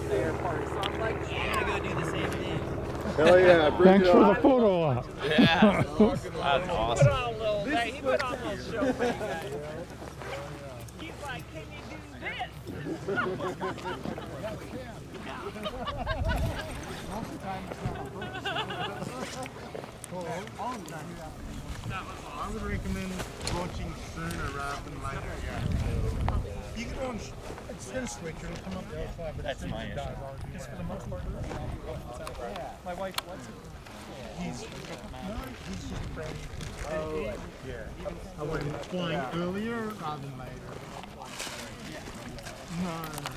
there party. So I'm like, I'm gonna go do the same thing. Hell yeah, bring Thanks it for on. the photo op. Yeah. That's he awesome. put on a little, he put on a little show for you guys. He's like, can you do this? I would recommend launching sooner rather than later. Yeah. You can launch. It's going to switch. It'll come up the other side, but That's as soon as my it issue. does, just for the most part. My wife lets it. He's just ready. Yeah. I went flying earlier rather than later. No.